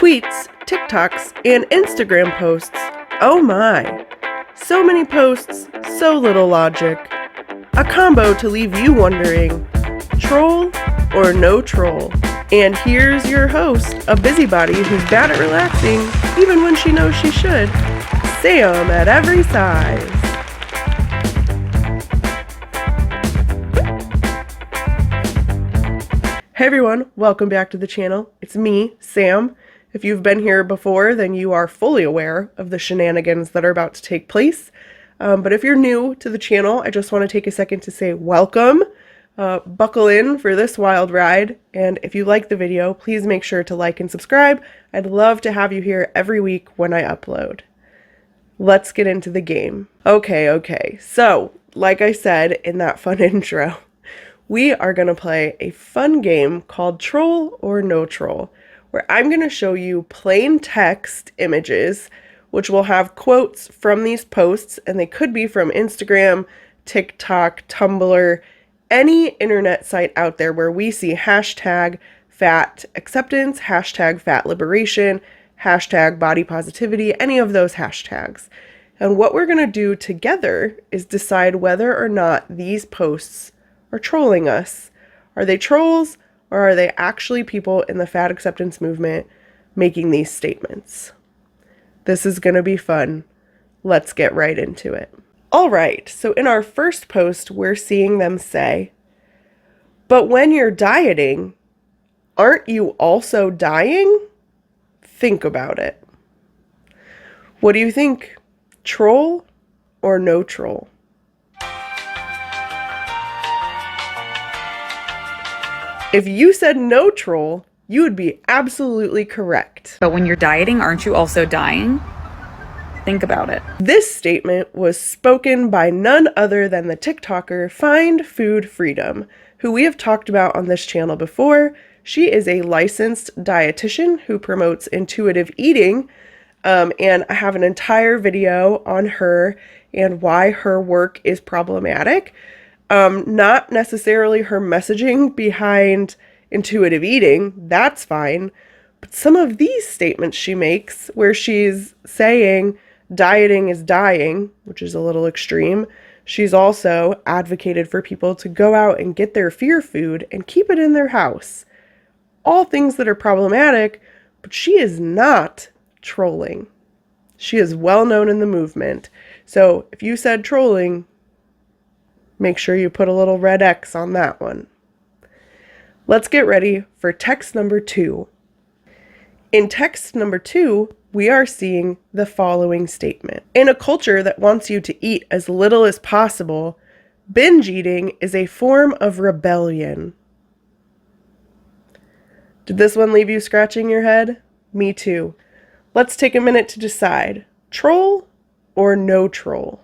Tweets, TikToks, and Instagram posts. Oh my. So many posts, so little logic. A combo to leave you wondering, troll or no troll? And here's your host, a busybody who's bad at relaxing, even when she knows she should, Sam at Every Size. Hey everyone, welcome back to the channel. It's me, Sam. If you've been here before, then you are fully aware of the shenanigans that are about to take place. But if you're new to the channel, I just want to take a second to say welcome. Buckle in for this wild ride. And if you like the video, please make sure to like and subscribe. I'd love to have you here every week when I upload. Let's get into the game. Okay. So, like I said in that fun intro, we are going to play a fun game called Troll or No Troll, where I'm going to show you plain text images, which will have quotes from these posts, and they could be from Instagram, TikTok, Tumblr, any internet site out there where we see hashtag fat acceptance, hashtag fat liberation, hashtag body positivity, any of those hashtags. And what we're going to do together is decide whether or not these posts are trolling us. Are they trolls, or are they actually people in the fat acceptance movement making these statements? This is going to be fun. Let's get right into it. All right, so in our first post, we're seeing them say, "But when you're dieting, aren't you also dying? Think about it." What do you think? Troll or no troll? If you said no troll, you would be absolutely correct. But when you're dieting, aren't you also dying? Think about it. This statement was spoken by none other than the TikToker Find Food Freedom, who we have talked about on this channel before. She is a licensed dietitian who promotes intuitive eating, and I have an entire video on her and why her work is problematic. Not necessarily her messaging behind intuitive eating, that's fine, but some of these statements she makes where she's saying dieting is dying, which is a little extreme. She's also advocated for people to go out and get their fear food and keep it in their house. All things that are problematic, but she is not trolling. She is well known in the movement. So if you said trolling, make sure you put a little red X on that one. Let's get ready for text number 2. In text number 2, we are seeing the following statement. In a culture that wants you to eat as little as possible, binge eating is a form of rebellion. Did this one leave you scratching your head? Me too. Let's take a minute to decide. Troll or no troll?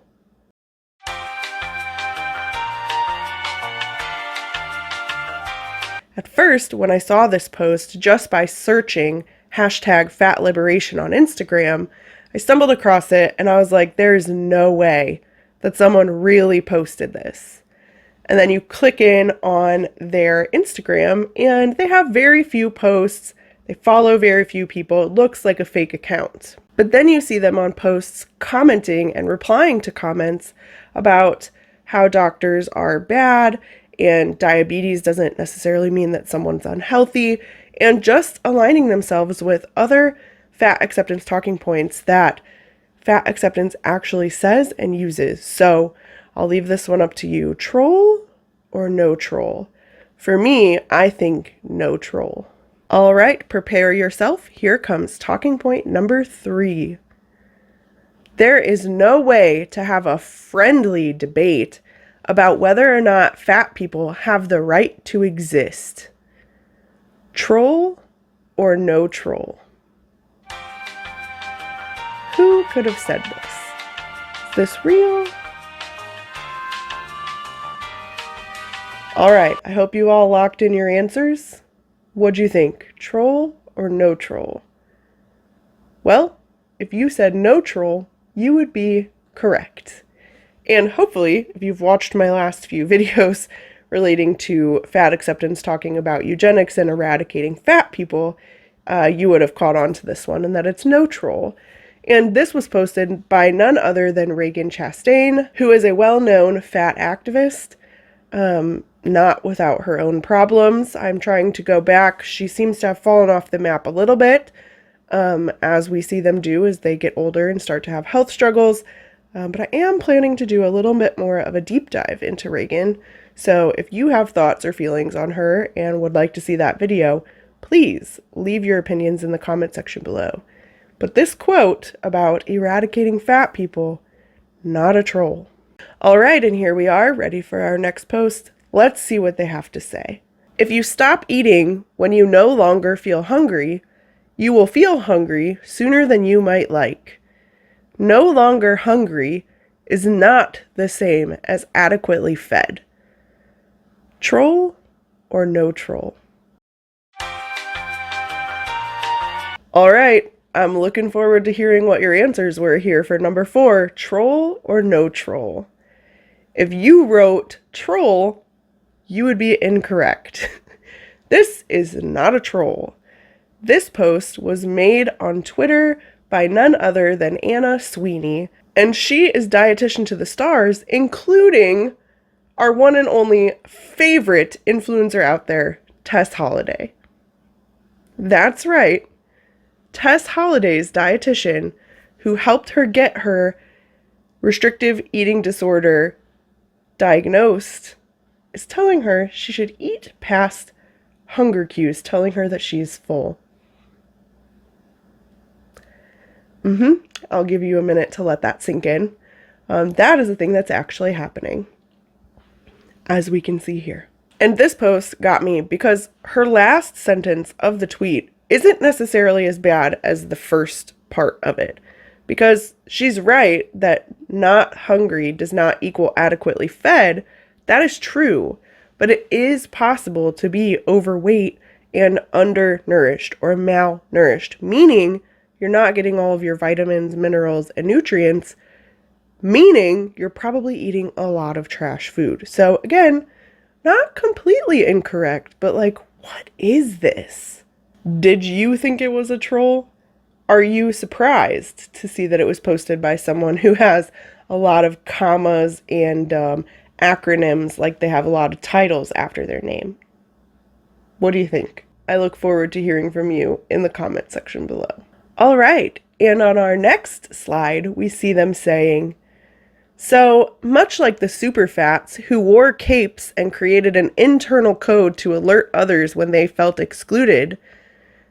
At first, when I saw this post, just by searching hashtag fat liberation on Instagram, I stumbled across it and I was like, there's no way that someone really posted this. And then you click in on their Instagram and they have very few posts. They follow very few people. It looks like a fake account. But then you see them on posts commenting and replying to comments about how doctors are bad, and diabetes doesn't necessarily mean that someone's unhealthy, and just aligning themselves with other fat acceptance talking points that fat acceptance actually says and uses. So I'll leave this one up to you. Troll or no troll? For me, I think no troll. All right, prepare yourself. Here comes talking point number 3. There is no way to have a friendly debate about whether or not fat people have the right to exist. Troll or no troll? Who could have said this? Is this real? All right, I hope you all locked in your answers. What'd you think? Troll or no troll? Well, if you said no troll, you would be correct. And hopefully, if you've watched my last few videos relating to fat acceptance, talking about eugenics and eradicating fat people, you would have caught on to this one, and that it's no troll. And this was posted by none other than Reagan Chastain, who is a well-known fat activist, not without her own problems. I'm trying to go back. She seems to have fallen off the map a little bit, as we see them do as they get older and start to have health struggles. But I am planning to do a little bit more of a deep dive into Reagan. So if you have thoughts or feelings on her and would like to see that video, please leave your opinions in the comment section below. But this quote about eradicating fat people, not a troll. All right, and here we are, ready for our next post. Let's see what they have to say. If you stop eating when you no longer feel hungry, you will feel hungry sooner than you might like. No longer hungry is not the same as adequately fed. Troll or no troll? All right, I'm looking forward to hearing what your answers were here for number 4, troll or no troll. If you wrote troll, you would be incorrect. This is not a troll. This post was made on Twitter by none other than Anna Sweeney, and she is dietitian to the stars, including our one and only favorite influencer out there, Tess Holliday. That's right. Tess Holliday's dietitian, who helped her get her restrictive eating disorder diagnosed, is telling her she should eat past hunger cues, telling her that she's full. I'll give you a minute to let that sink in. That is a thing that's actually happening, as we can see here. And this post got me because her last sentence of the tweet isn't necessarily as bad as the first part of it. Because she's right that not hungry does not equal adequately fed. That is true. But it is possible to be overweight and undernourished or malnourished, meaning you're not getting all of your vitamins, minerals, and nutrients, meaning you're probably eating a lot of trash food. So again, not completely incorrect, but like, what is this? Did you think it was a troll? Are you surprised to see that it was posted by someone who has a lot of commas and acronyms, like they have a lot of titles after their name? What do you think? I look forward to hearing from you in the comment section below. All right, and on our next slide, we see them saying, so much like the superfats who wore capes and created an internal code to alert others when they felt excluded,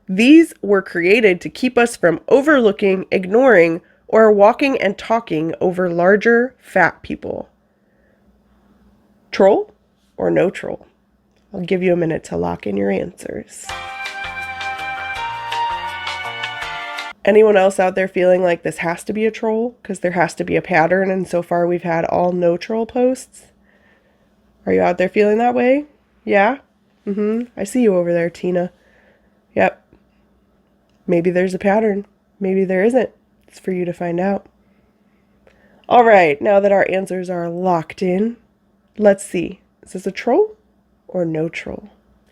these were created to keep us from overlooking, ignoring, or walking and talking over larger fat people. Troll or no troll? I'll give you a minute to lock in your answers. Anyone else out there feeling like this has to be a troll because there has to be a pattern, and so far we've had all no troll posts? Are you out there feeling that way? Yeah? I see you over there, Tina. Yep. Maybe there's a pattern. Maybe there isn't. It's for you to find out. All right, now that our answers are locked in, let's see. Is this a troll or no troll?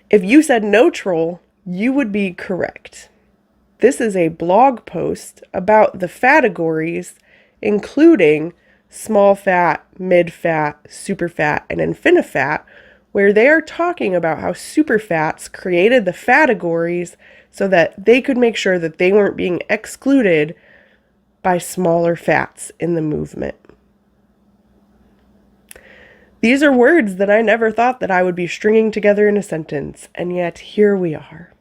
If you said no troll, you would be correct. This is a blog post about the categories, including small fat, mid fat, super fat, and infinifat, where they are talking about how superfats created the categories so that they could make sure that they weren't being excluded by smaller fats in the movement. These are words that I never thought that I would be stringing together in a sentence, and yet here we are.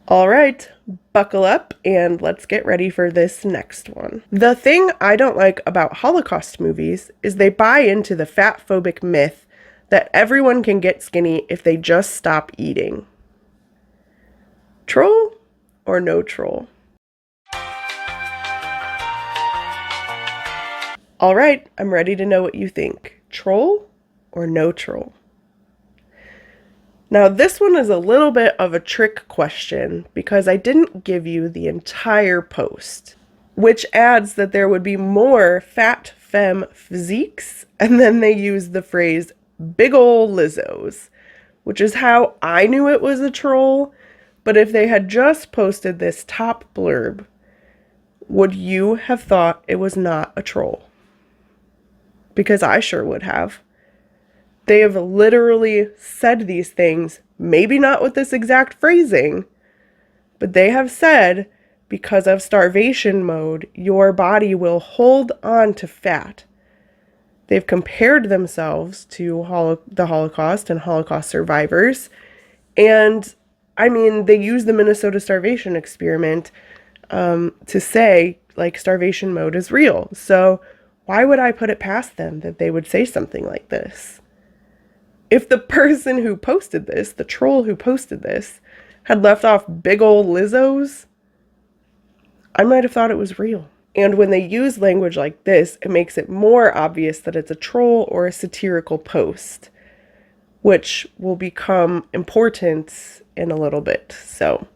All right, buckle up and let's get ready for this next one. The thing I don't like about Holocaust movies is they buy into the fatphobic myth that everyone can get skinny if they just stop eating. Troll or no troll? All right, I'm ready to know what you think. Troll or no troll? Now, this one is a little bit of a trick question because I didn't give you the entire post, which adds that there would be more fat femme physiques, and then they use the phrase big ol' Lizzos, which is how I knew it was a troll, But if they had just posted this top blurb, would you have thought it was not a troll? Because I sure would have. They have literally said these things, maybe not with this exact phrasing, but they have said, because of starvation mode, your body will hold on to fat. They've compared themselves to the Holocaust and Holocaust survivors. And I mean, they use the Minnesota starvation experiment to say, like, starvation mode is real. So why would I put it past them that they would say something like this? If the person who posted this, the troll who posted this, had left off big old Lizzos, I might have thought it was real. And when they use language like this, it makes it more obvious that it's a troll or a satirical post, which will become important in a little bit. So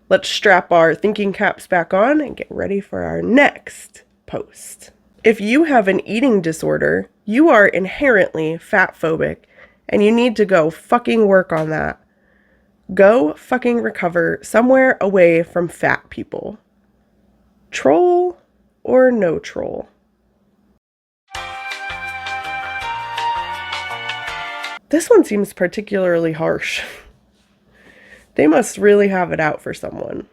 let's strap our thinking caps back on and get ready for our next post. If you have an eating disorder, you are inherently fat phobic, and you need to go fucking work on that. Go fucking recover somewhere away from fat people. Troll or no troll? This one seems particularly harsh. They must really have it out for someone.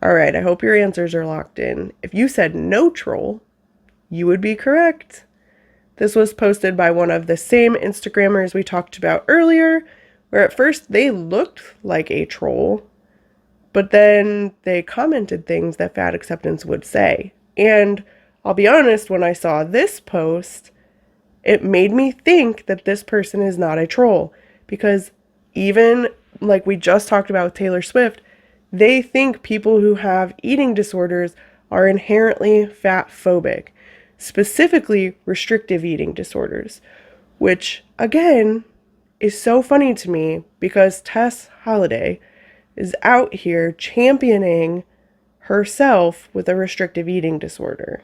Alright, I hope your answers are locked in. If you said no troll, you would be correct. This was posted by one of the same Instagrammers we talked about earlier, where at first they looked like a troll, but then they commented things that fat acceptance would say. And I'll be honest, when I saw this post, it made me think that this person is not a troll, because even like we just talked about with Taylor Swift, they think people who have eating disorders are inherently fat phobic, specifically restrictive eating disorders, which again is so funny to me because Tess Holliday is out here championing herself with a restrictive eating disorder.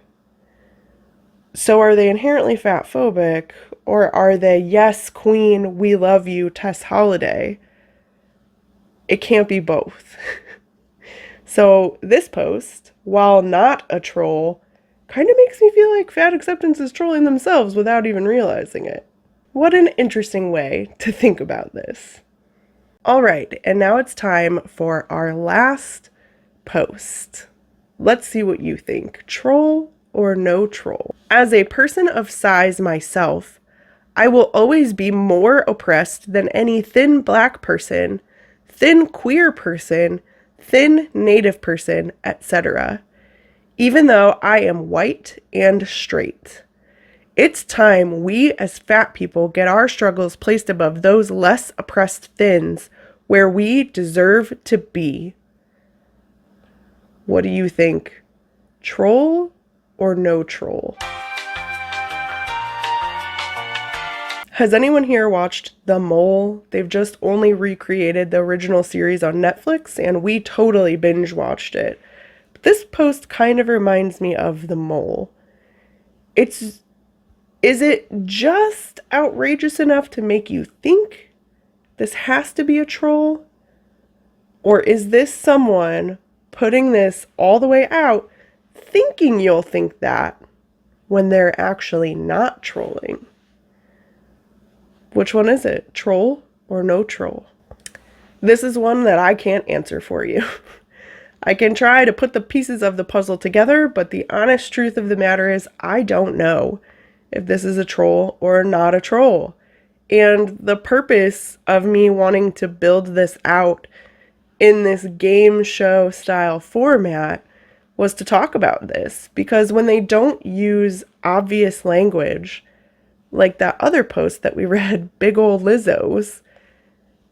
So are they inherently fat phobic, or are they, yes, queen, we love you, Tess Holliday? It can't be both. So this post, while not a troll, kind of makes me feel like fat acceptance is trolling themselves without even realizing it. What an interesting way to think about this. All right, and now it's time for our last post. Let's see what you think. Troll or no troll? As a person of size myself, I will always be more oppressed than any thin black person, thin queer person, thin native person, etc., even though I am white and straight. It's time we as fat people get our struggles placed above those less oppressed thins where we deserve to be. What do you think? Troll or no troll? Has anyone here watched The Mole? They've just only recreated the original series on Netflix, and we totally binge watched it. But this post kind of reminds me of The Mole. Is it just outrageous enough to make you think this has to be a troll? Or is this someone putting this all the way out, thinking you'll think that, when they're actually not trolling? Which one is it? Troll or no troll? This is one that I can't answer for you. I can try to put the pieces of the puzzle together, but the honest truth of the matter is I don't know if this is a troll or not a troll. And the purpose of me wanting to build this out in this game show style format was to talk about this, because when they don't use obvious language, like that other post that we read, big old Lizzos,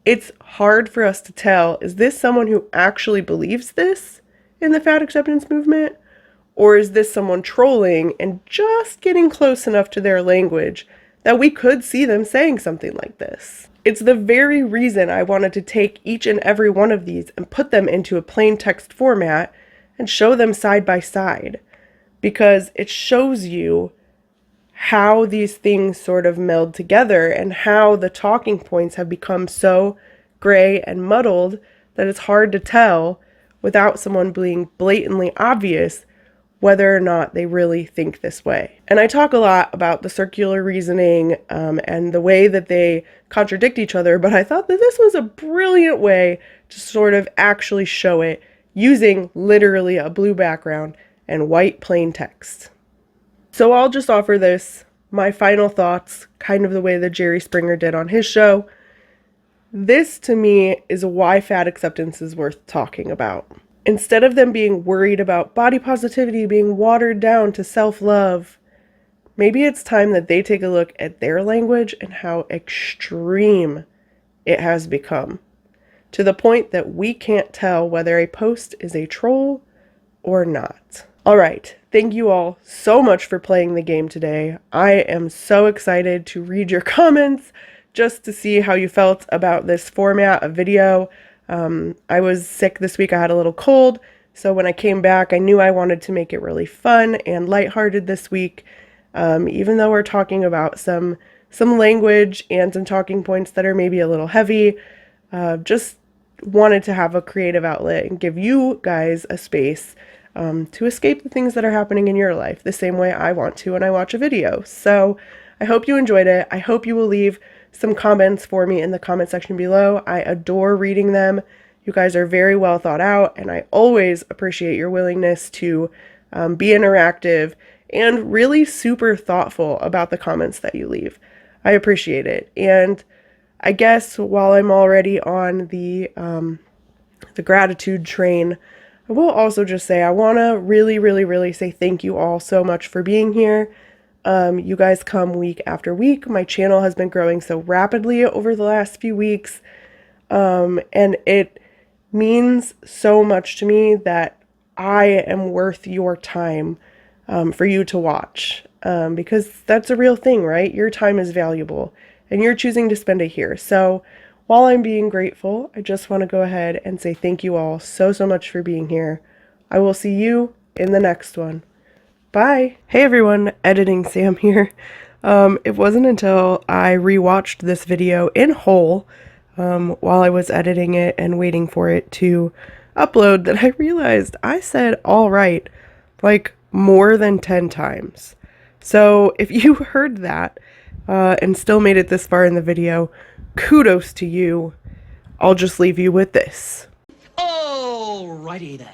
it's hard for us to tell, is this someone who actually believes this in the fat acceptance movement? Or is this someone trolling and just getting close enough to their language that we could see them saying something like this? It's the very reason I wanted to take each and every one of these and put them into a plain text format and show them side by side, because it shows you how these things sort of meld together and how the talking points have become so gray and muddled that it's hard to tell without someone being blatantly obvious whether or not they really think this way. And I talk a lot about the circular reasoning and the way that they contradict each other, but I thought that this was a brilliant way to sort of actually show it using literally a blue background and white plain text. So I'll just offer this, my final thoughts, kind of the way that Jerry Springer did on his show. This, to me, is why fat acceptance is worth talking about. Instead of them being worried about body positivity being watered down to self-love, maybe it's time that they take a look at their language and how extreme it has become, to the point that we can't tell whether a post is a troll or not. All right, thank you all so much for playing the game today. I am so excited to read your comments just to see how you felt about this format of video. I was sick this week. I had a little cold. So when I came back, I knew I wanted to make it really fun and lighthearted this week. Even though we're talking about some language and some talking points that are maybe a little heavy, just wanted to have a creative outlet and give you guys a space to escape the things that are happening in your life the same way I want to when I watch a video. So I hope you enjoyed it. I hope you will leave some comments for me in the comment section below. I adore reading them. You guys are very well thought out, and I always appreciate your willingness to be interactive and really super thoughtful about the comments that you leave. I appreciate it. And I guess while I'm already on the gratitude train, I will also just say I want to really say thank you all so much for being here. You guys come week after week. My channel has been growing so rapidly over the last few weeks. And it means so much to me that I am worth your time, for you to watch. Because that's a real thing, right? Your time is valuable and you're choosing to spend it here. So while I'm being grateful, I just want to go ahead and say thank you all so much for being here. I will see you in the next one. Bye. Hey everyone, Editing Sam here. It wasn't until I rewatched this video in whole while I was editing it and waiting for it to upload that I realized I said all right like more than 10 times. So if you heard that and still made it this far in the video, kudos to you. I'll just leave you with this. Alrighty then.